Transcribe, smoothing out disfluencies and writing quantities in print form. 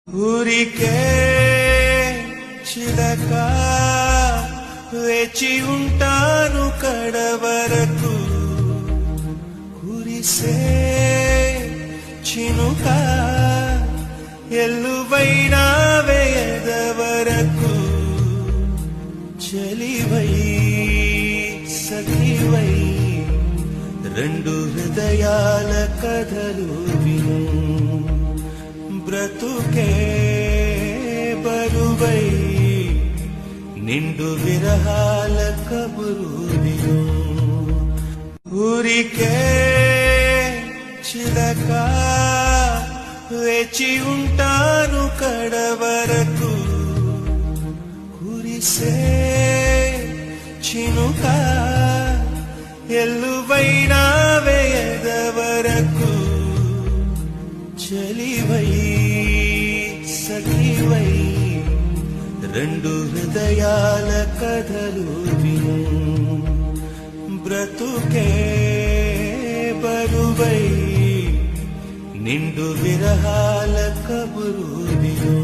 ఊరికే చిలక వేచి ఉంటాను కడవరకు కురిసే చినుక ఎల్లువైనా వేయదవరకు చలివై సఖివై రెండు హృదయాల కథలు విను బ్రతుకే బరువై నిండు విరహాల కబురు విను ఊరికే చిలక వేచి ఉంటాను కడవరకు కురిసే చినుక ఎల్లువైనా వేయదవరకు చలివై సఖివై రెండు హృదయాల కథలు విను బ్రతుకే బరువై నిండు విరహాల కబురు విను.